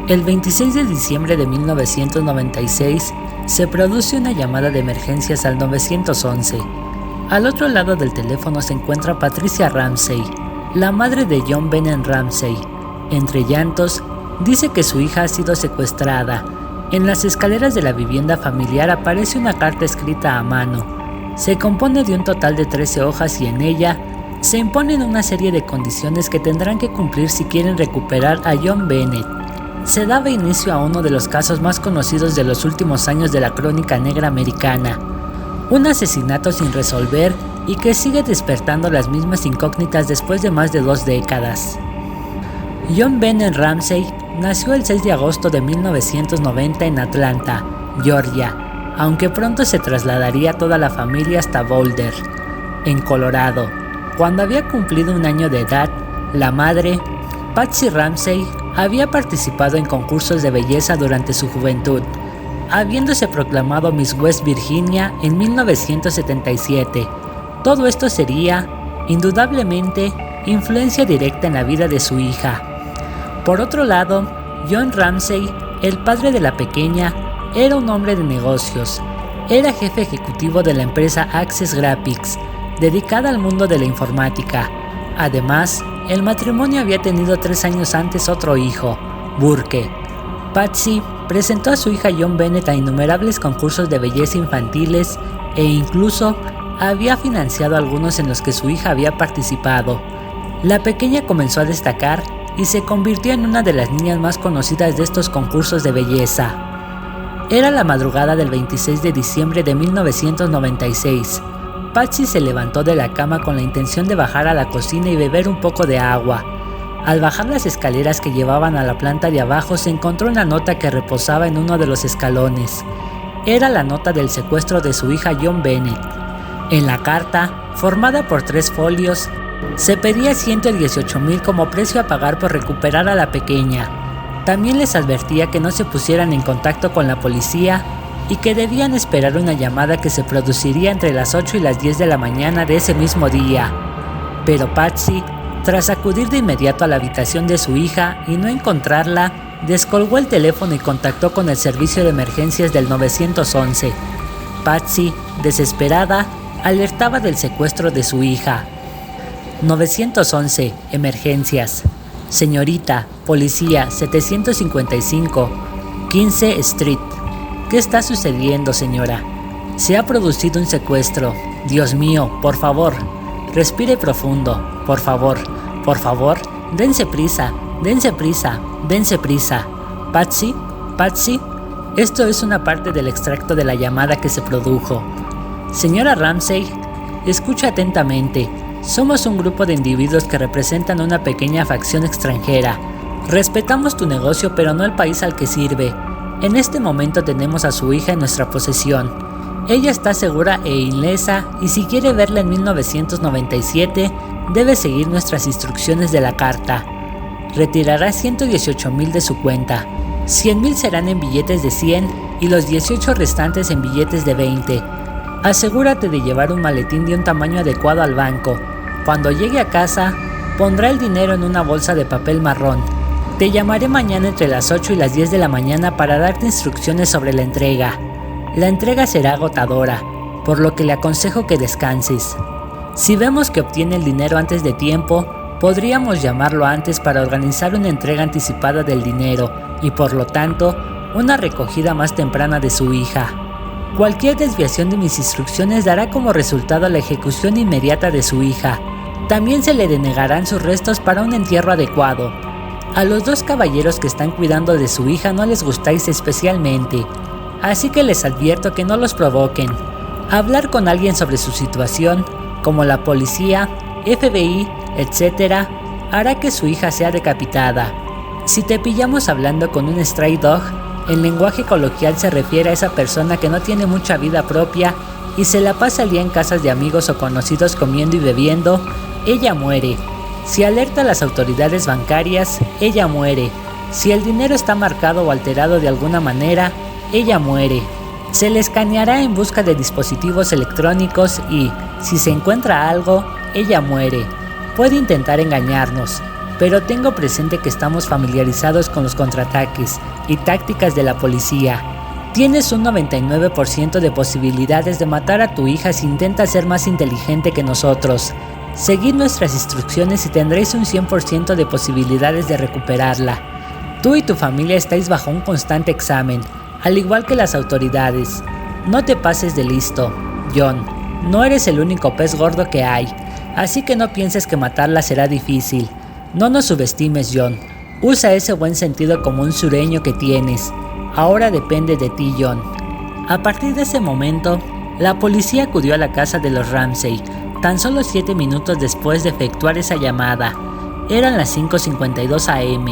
El 26 de diciembre de 1996 se produce una llamada de emergencias al 911. Al otro lado del teléfono se encuentra Patricia Ramsey, la madre de John Bennett Ramsey. Entre llantos, dice que su hija ha sido secuestrada. En las escaleras de la vivienda familiar aparece una carta escrita a mano. Se compone de un total de 13 hojas y en ella se imponen una serie de condiciones que tendrán que cumplir si quieren recuperar a John Bennett. Se daba inicio a uno de los casos más conocidos de los últimos años de la crónica negra americana, un asesinato sin resolver y que sigue despertando las mismas incógnitas después de más de 2 décadas. John Bennett Ramsey nació el 6 de agosto de 1990 en Atlanta, Georgia, aunque pronto se trasladaría toda la familia hasta Boulder, en Colorado. Cuando había cumplido 1 año de edad, la madre, Patsy Ramsey, había participado en concursos de belleza durante su juventud, habiéndose proclamado Miss West Virginia en 1977. Todo esto sería, indudablemente, influencia directa en la vida de su hija. Por otro lado, John Ramsey, el padre de la pequeña, era un hombre de negocios. Era jefe ejecutivo de la empresa Access Graphics, dedicada al mundo de la informática. Además, el matrimonio había tenido 3 años antes otro hijo, Burke. Patsy presentó a su hija John Bennett a innumerables concursos de belleza infantiles e incluso había financiado algunos en los que su hija había participado. La pequeña comenzó a destacar y se convirtió en una de las niñas más conocidas de estos concursos de belleza. Era la madrugada del 26 de diciembre de 1996. Patsy se levantó de la cama con la intención de bajar a la cocina y beber un poco de agua. Al bajar las escaleras que llevaban a la planta de abajo se encontró una nota que reposaba en uno de los escalones. Era la nota del secuestro de su hija John Bennett. En la carta, formada por 3 folios, se pedía $118,000 como precio a pagar por recuperar a la pequeña. También les advertía que no se pusieran en contacto con la policía y que debían esperar una llamada que se produciría entre las 8 y las 10 de la mañana de ese mismo día. Pero Patsy, tras acudir de inmediato a la habitación de su hija y no encontrarla, descolgó el teléfono y contactó con el servicio de emergencias del 911. Patsy, desesperada, alertaba del secuestro de su hija. 911, emergencias. Señorita, policía, 755, 15 Street. ¿Qué está sucediendo, señora? Se ha producido un secuestro. Dios mío, por favor, respire profundo. Por favor, dense prisa, dense prisa, dense prisa. Patsy, Patsy, esto es una parte del extracto de la llamada que se produjo. Señora Ramsey, escucha atentamente. Somos un grupo de individuos que representan una pequeña facción extranjera. Respetamos tu negocio, pero no el país al que sirve. En este momento tenemos a su hija en nuestra posesión. Ella está segura e ilesa y si quiere verla en 1997, debe seguir nuestras instrucciones de la carta. Retirará $118,000 de su cuenta. $100,000 serán en billetes de 100 y los 18 restantes en billetes de 20. Asegúrate de llevar un maletín de un tamaño adecuado al banco. Cuando llegue a casa, pondrá el dinero en una bolsa de papel marrón. Te llamaré mañana entre las 8 y las 10 de la mañana para darte instrucciones sobre la entrega. La entrega será agotadora, por lo que le aconsejo que descanses. Si vemos que obtiene el dinero antes de tiempo, podríamos llamarlo antes para organizar una entrega anticipada del dinero y por lo tanto, una recogida más temprana de su hija. Cualquier desviación de mis instrucciones dará como resultado la ejecución inmediata de su hija. También se le denegarán sus restos para un entierro adecuado. A los 2 caballeros que están cuidando de su hija no les gustáis especialmente, así que les advierto que no los provoquen. Hablar con alguien sobre su situación, como la policía, FBI, etc., hará que su hija sea decapitada. Si te pillamos hablando con un stray dog, en lenguaje coloquial se refiere a esa persona que no tiene mucha vida propia y se la pasa el día en casas de amigos o conocidos comiendo y bebiendo, ella muere. Si alerta a las autoridades bancarias, ella muere. Si el dinero está marcado o alterado de alguna manera, ella muere. Se le escaneará en busca de dispositivos electrónicos y, si se encuentra algo, ella muere. Puede intentar engañarnos. pero tengo presente que estamos familiarizados con los contraataques y tácticas de la policía. Tienes un 99% de posibilidades de matar a tu hija si intentas ser más inteligente que nosotros. Seguid nuestras instrucciones y tendréis un 100% de posibilidades de recuperarla. Tú y tu familia estáis bajo un constante examen, al igual que las autoridades. No te pases de listo, John. No eres el único pez gordo que hay, así que no pienses que matarla será difícil. No nos subestimes, John. Usa ese buen sentido común sureño que tienes. Ahora depende de ti, John. A partir de ese momento, la policía acudió a la casa de los Ramsey, tan solo 7 minutos después de efectuar esa llamada. Eran las 5:52 am.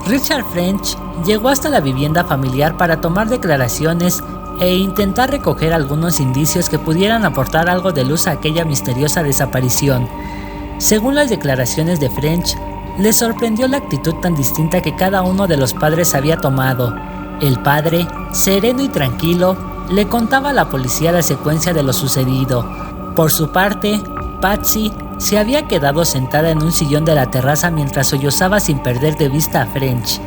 Richard French llegó hasta la vivienda familiar para tomar declaraciones e intentar recoger algunos indicios que pudieran aportar algo de luz a aquella misteriosa desaparición. Según las declaraciones de French, le sorprendió la actitud tan distinta que cada uno de los padres había tomado. El padre, sereno y tranquilo, le contaba a la policía la secuencia de lo sucedido. Por su parte, Patsy se había quedado sentada en un sillón de la terraza mientras sollozaba sin perder de vista a French.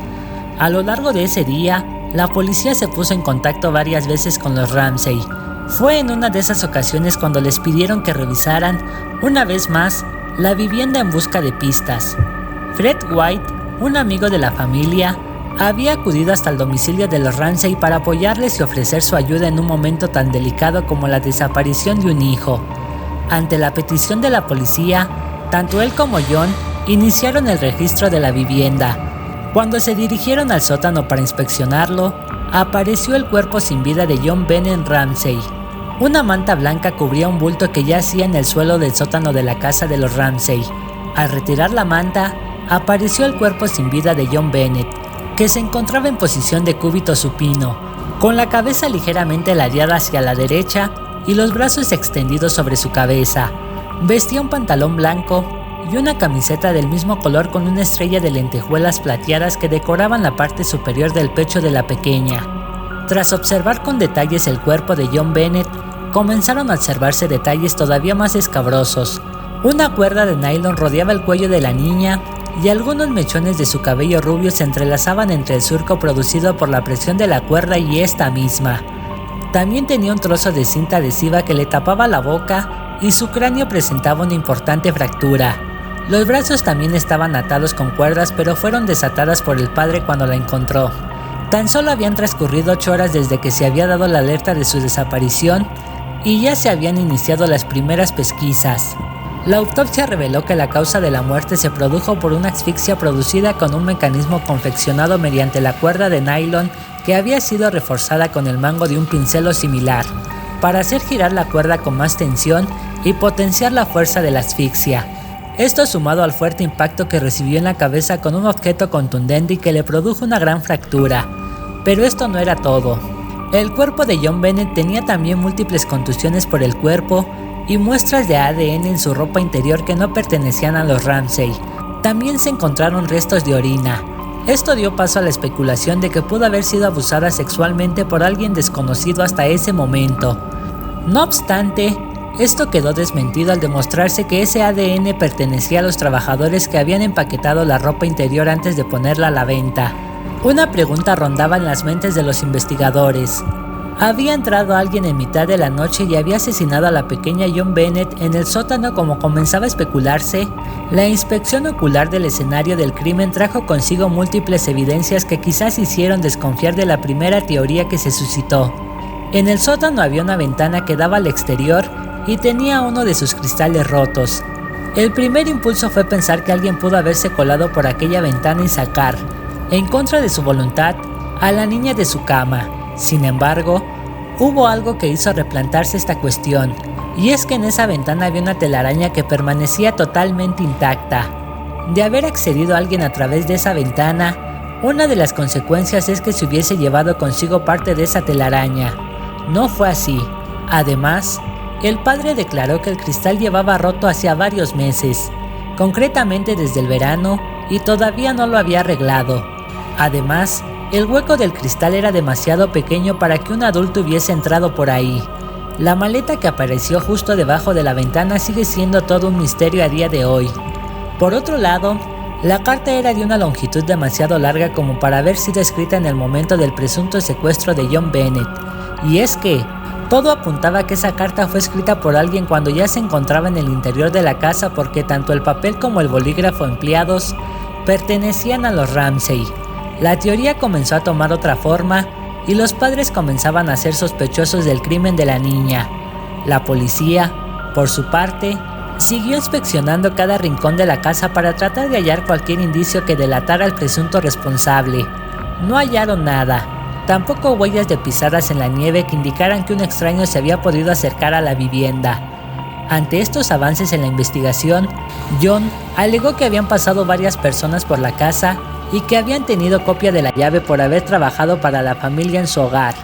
A lo largo de ese día, la policía se puso en contacto varias veces con los Ramsey. Fue en una de esas ocasiones cuando les pidieron que revisaran, una vez más, la vivienda en busca de pistas. Fred White, un amigo de la familia, había acudido hasta el domicilio de los Ramsey para apoyarles y ofrecer su ayuda en un momento tan delicado como la desaparición de un hijo. Ante la petición de la policía, tanto él como John iniciaron el registro de la vivienda. Cuando se dirigieron al sótano para inspeccionarlo, apareció el cuerpo sin vida de John Bennett Ramsey. Una manta blanca cubría un bulto que yacía en el suelo del sótano de la casa de los Ramsey. Al retirar la manta, apareció el cuerpo sin vida de John Bennett, que se encontraba en posición de cúbito supino, con la cabeza ligeramente ladeada hacia la derecha y los brazos extendidos sobre su cabeza. Vestía un pantalón blanco y una camiseta del mismo color con una estrella de lentejuelas plateadas que decoraban la parte superior del pecho de la pequeña. Tras observar con detalles el cuerpo de John Bennett, comenzaron a observarse detalles todavía más escabrosos. Una cuerda de nylon rodeaba el cuello de la niña y algunos mechones de su cabello rubio se entrelazaban entre el surco producido por la presión de la cuerda y esta misma. También tenía un trozo de cinta adhesiva que le tapaba la boca y su cráneo presentaba una importante fractura. Los brazos también estaban atados con cuerdas, pero fueron desatadas por el padre cuando la encontró. Tan solo habían transcurrido 8 horas desde que se había dado la alerta de su desaparición y ya se habían iniciado las primeras pesquisas. La autopsia reveló que la causa de la muerte se produjo por una asfixia producida con un mecanismo confeccionado mediante la cuerda de nylon que había sido reforzada con el mango de un pincel o similar, para hacer girar la cuerda con más tensión y potenciar la fuerza de la asfixia. Esto sumado al fuerte impacto que recibió en la cabeza con un objeto contundente y que le produjo una gran fractura. Pero esto no era todo. El cuerpo de John Bennett tenía también múltiples contusiones por el cuerpo y muestras de ADN en su ropa interior que no pertenecían a los Ramsey. También se encontraron restos de orina. Esto dio paso a la especulación de que pudo haber sido abusada sexualmente por alguien desconocido hasta ese momento. No obstante, esto quedó desmentido al demostrarse que ese ADN pertenecía a los trabajadores que habían empaquetado la ropa interior antes de ponerla a la venta. Una pregunta rondaba en las mentes de los investigadores. ¿Había entrado alguien en mitad de la noche y había asesinado a la pequeña John Bennett en el sótano como comenzaba a especularse? La inspección ocular del escenario del crimen trajo consigo múltiples evidencias que quizás hicieron desconfiar de la primera teoría que se suscitó. En el sótano había una ventana que daba al exterior y tenía uno de sus cristales rotos. El primer impulso fue pensar que alguien pudo haberse colado por aquella ventana y sacar, en contra de su voluntad, a la niña de su cama. Sin embargo, hubo algo que hizo replantarse esta cuestión, y es que en esa ventana había una telaraña que permanecía totalmente intacta. De haber accedido alguien a través de esa ventana, una de las consecuencias es que se hubiese llevado consigo parte de esa telaraña. No fue así. Además, el padre declaró que el cristal llevaba roto hacía varios meses, concretamente desde el verano, y todavía no lo había arreglado. Además, el hueco del cristal era demasiado pequeño para que un adulto hubiese entrado por ahí. La maleta que apareció justo debajo de la ventana sigue siendo todo un misterio a día de hoy. Por otro lado, La carta era de una longitud demasiado larga como para haber sido escrita en el momento del presunto secuestro de John Bennett, y es que todo apuntaba a que esa carta fue escrita por alguien cuando ya se encontraba en el interior de la casa, porque tanto el papel como el bolígrafo empleados pertenecían a los Ramsey. La teoría comenzó a tomar otra forma y los padres comenzaban a ser sospechosos del crimen de la niña. La policía, por su parte, siguió inspeccionando cada rincón de la casa para tratar de hallar cualquier indicio que delatara al presunto responsable. No hallaron nada, tampoco huellas de pisadas en la nieve que indicaran que un extraño se había podido acercar a la vivienda. Ante estos avances en la investigación, John alegó que habían pasado varias personas por la casa y que habían tenido copia de la llave por haber trabajado para la familia en su hogar.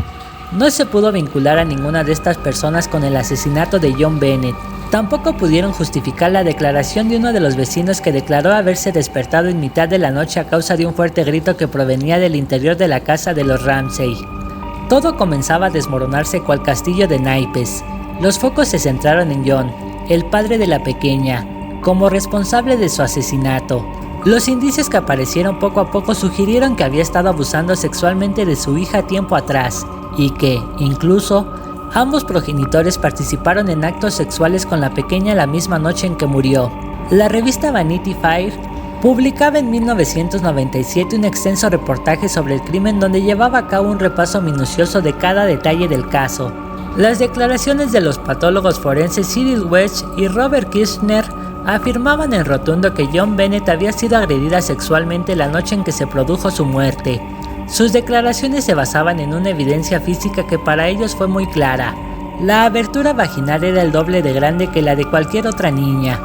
No se pudo vincular a ninguna de estas personas con el asesinato de John Bennett. Tampoco pudieron justificar la declaración de uno de los vecinos que declaró haberse despertado en mitad de la noche a causa de un fuerte grito que provenía del interior de la casa de los Ramsey. Todo comenzaba a desmoronarse cual castillo de naipes. Los focos se centraron en John, el padre de la pequeña, como responsable de su asesinato. Los indicios que aparecieron poco a poco sugirieron que había estado abusando sexualmente de su hija tiempo atrás y que, incluso, ambos progenitores participaron en actos sexuales con la pequeña la misma noche en que murió. La revista Vanity Fair publicaba en 1997 un extenso reportaje sobre el crimen donde llevaba a cabo un repaso minucioso de cada detalle del caso. Las declaraciones de los patólogos forenses Cyril Wedge y Robert Kirchner afirmaban en rotundo que John Bennett había sido agredida sexualmente la noche en que se produjo su muerte. Sus declaraciones se basaban en una evidencia física que para ellos fue muy clara. La abertura vaginal era el doble de grande que la de cualquier otra niña.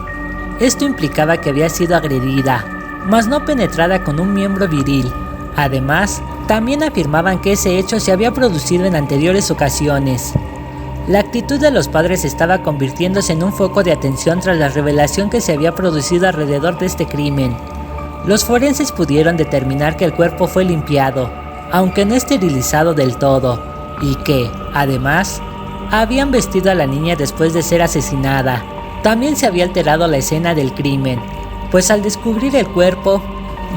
Esto implicaba que había sido agredida, mas no penetrada con un miembro viril. Además, también afirmaban que ese hecho se había producido en anteriores ocasiones. La actitud de los padres estaba convirtiéndose en un foco de atención tras la revelación que se había producido alrededor de este crimen. Los forenses pudieron determinar que el cuerpo fue limpiado, aunque no esterilizado del todo, y que, además, habían vestido a la niña después de ser asesinada. También se había alterado la escena del crimen, pues al descubrir el cuerpo,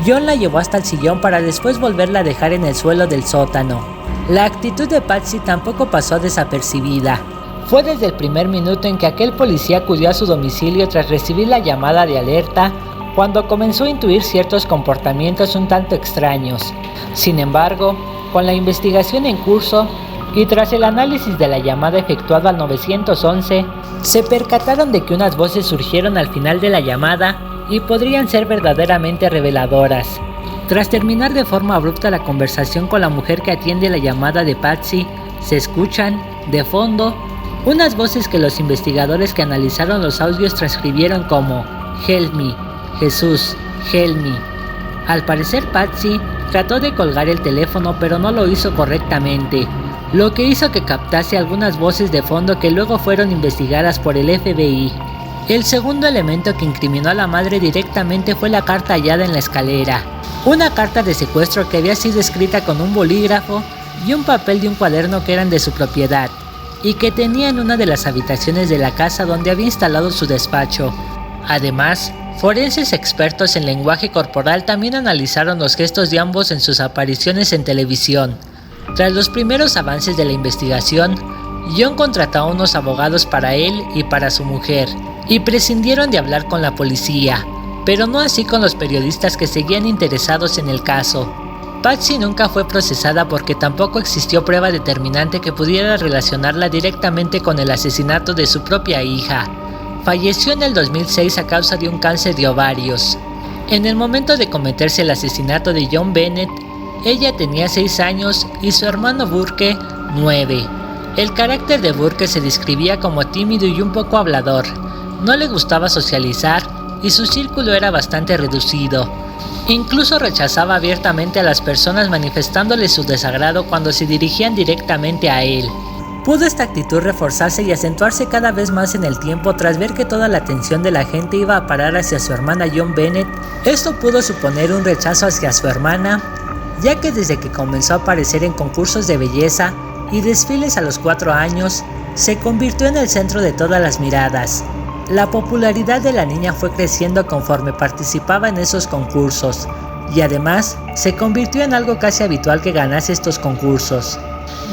John la llevó hasta el sillón para después volverla a dejar en el suelo del sótano. La actitud de Patsy tampoco pasó desapercibida. Fue desde el primer minuto en que aquel policía acudió a su domicilio tras recibir la llamada de alerta cuando comenzó a intuir ciertos comportamientos un tanto extraños. Sin embargo, con la investigación en curso y tras el análisis de la llamada efectuado al 911, se percataron de que unas voces surgieron al final de la llamada y podrían ser verdaderamente reveladoras. Tras terminar de forma abrupta la conversación con la mujer que atiende la llamada de Patsy, se escuchan, de fondo, unas voces que los investigadores que analizaron los audios transcribieron como "Help me, Jesús, help me". Al parecer Patsy trató de colgar el teléfono pero no lo hizo correctamente, lo que hizo que captase algunas voces de fondo que luego fueron investigadas por el FBI. El segundo elemento que incriminó a la madre directamente fue la carta hallada en la escalera. Una carta de secuestro que había sido escrita con un bolígrafo y un papel de un cuaderno que eran de su propiedad, y que tenía en una de las habitaciones de la casa donde había instalado su despacho. Además, forenses expertos en lenguaje corporal también analizaron los gestos de ambos en sus apariciones en televisión. Tras los primeros avances de la investigación, John contrató a unos abogados para él y para su mujer, y prescindieron de hablar con la policía, pero no así con los periodistas que seguían interesados en el caso. Patsy nunca fue procesada porque tampoco existió prueba determinante que pudiera relacionarla directamente con el asesinato de su propia hija. Falleció en el 2006 a causa de un cáncer de ovarios. En el momento de cometerse el asesinato de John Bennett, ella tenía 6 años y su hermano Burke 9. El carácter de Burke se describía como tímido y un poco hablador. No le gustaba socializar y su círculo era bastante reducido. Incluso rechazaba abiertamente a las personas manifestándole su desagrado cuando se dirigían directamente a él. Pudo esta actitud reforzarse y acentuarse cada vez más en el tiempo tras ver que toda la atención de la gente iba a parar hacia su hermana John Bennett. Esto pudo suponer un rechazo hacia su hermana, ya que desde que comenzó a aparecer en concursos de belleza y desfiles a los 4 años, se convirtió en el centro de todas las miradas. La popularidad de la niña fue creciendo conforme participaba en esos concursos, y además se convirtió en algo casi habitual que ganase estos concursos.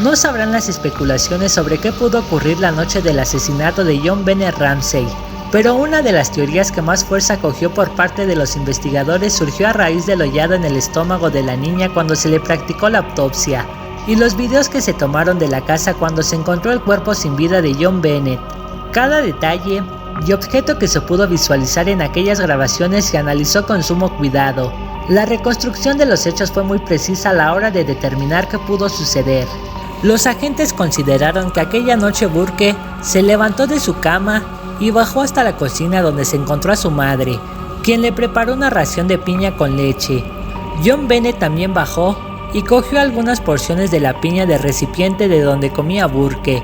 No sabrán las especulaciones sobre qué pudo ocurrir la noche del asesinato de JonBenét Ramsey, pero una de las teorías que más fuerza cogió por parte de los investigadores surgió a raíz del hollado en el estómago de la niña cuando se le practicó la autopsia, y los videos que se tomaron de la casa cuando se encontró el cuerpo sin vida de JonBenét. Cada detalle y objeto que se pudo visualizar en aquellas grabaciones se analizó con sumo cuidado. La reconstrucción de los hechos fue muy precisa a la hora de determinar qué pudo suceder. Los agentes consideraron que aquella noche Burke se levantó de su cama y bajó hasta la cocina donde se encontró a su madre, quien le preparó una ración de piña con leche. JonBenét también bajó y cogió algunas porciones de la piña del recipiente de donde comía Burke.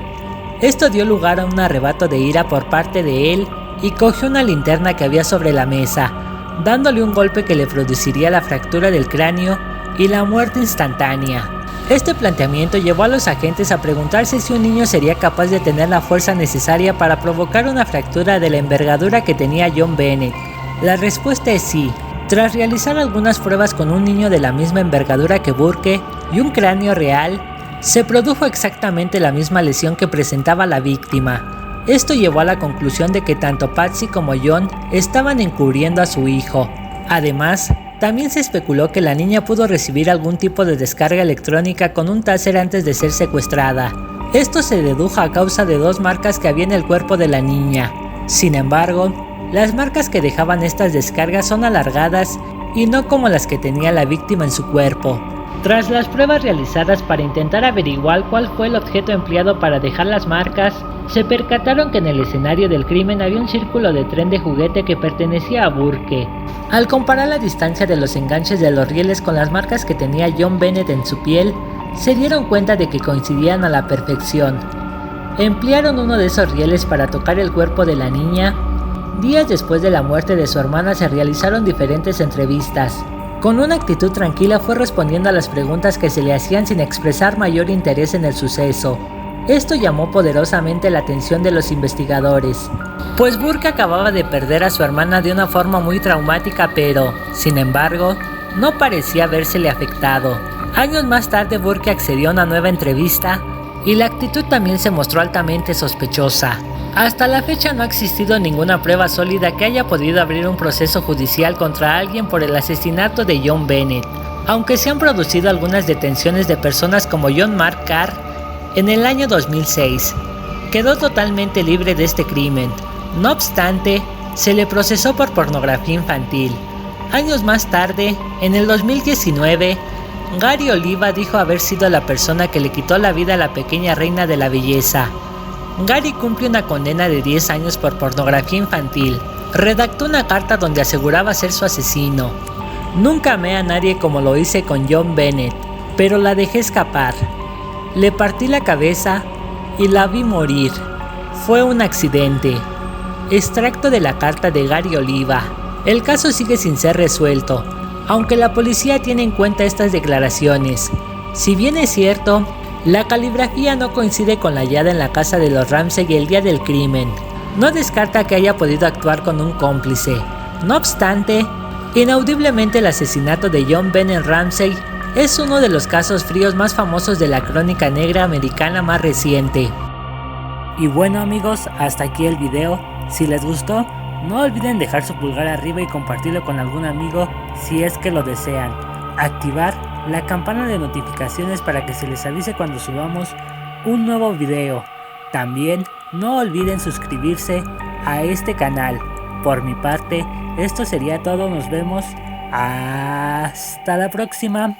Esto dio lugar a un arrebato de ira por parte de él y cogió una linterna que había sobre la mesa, dándole un golpe que le produciría la fractura del cráneo y la muerte instantánea. Este planteamiento llevó a los agentes a preguntarse si un niño sería capaz de tener la fuerza necesaria para provocar una fractura de la envergadura que tenía JonBenét. La respuesta es sí. Tras realizar algunas pruebas con un niño de la misma envergadura que Burke y un cráneo real, se produjo exactamente la misma lesión que presentaba la víctima. Esto llevó a la conclusión de que tanto Patsy como John estaban encubriendo a su hijo. Además, también se especuló que la niña pudo recibir algún tipo de descarga electrónica con un taser antes de ser secuestrada. Esto se dedujo a causa de dos marcas que había en el cuerpo de la niña. Sin embargo, las marcas que dejaban estas descargas son alargadas y no como las que tenía la víctima en su cuerpo. Tras las pruebas realizadas para intentar averiguar cuál fue el objeto empleado para dejar las marcas, se percataron que en el escenario del crimen había un círculo de tren de juguete que pertenecía a Burke. Al comparar la distancia de los enganches de los rieles con las marcas que tenía JonBenét en su piel, se dieron cuenta de que coincidían a la perfección. Emplearon uno de esos rieles para tocar el cuerpo de la niña. Días después de la muerte de su hermana se realizaron diferentes entrevistas. Con una actitud tranquila fue respondiendo a las preguntas que se le hacían sin expresar mayor interés en el suceso. Esto llamó poderosamente la atención de los investigadores, pues Burke acababa de perder a su hermana de una forma muy traumática, pero, sin embargo, no parecía habérsele afectado. Años más tarde Burke accedió a una nueva entrevista y la actitud también se mostró altamente sospechosa. Hasta la fecha no ha existido ninguna prueba sólida que haya podido abrir un proceso judicial contra alguien por el asesinato de JonBenét, aunque se han producido algunas detenciones de personas como John Mark Karr en el año 2006. Quedó totalmente libre de este crimen. No obstante, se le procesó por pornografía infantil. Años más tarde, en el 2019, Gary Oliva dijo haber sido la persona que le quitó la vida a la pequeña reina de la belleza. Gary cumple una condena de 10 años por pornografía infantil. Redactó una carta donde aseguraba ser su asesino. Nunca amé a nadie como lo hice con JonBenét, pero la dejé escapar. Le partí la cabeza y la vi morir. Fue un accidente. Extracto de la carta de Gary Oliva. El caso sigue sin ser resuelto, aunque la policía tiene en cuenta estas declaraciones. Si bien es cierto, la caligrafía no coincide con la hallada en la casa de los Ramsey el día del crimen. No descarta que haya podido actuar con un cómplice. No obstante, inaudiblemente el asesinato de JonBenét Ramsey es uno de los casos fríos más famosos de la crónica negra americana más reciente. Y bueno amigos, hasta aquí el video. Si les gustó, no olviden dejar su pulgar arriba y compartirlo con algún amigo si es que lo desean. Activar la campana de notificaciones para que se les avise cuando subamos un nuevo video. También no olviden suscribirse a este canal. Por mi parte, esto sería todo. Nos vemos. Hasta la próxima.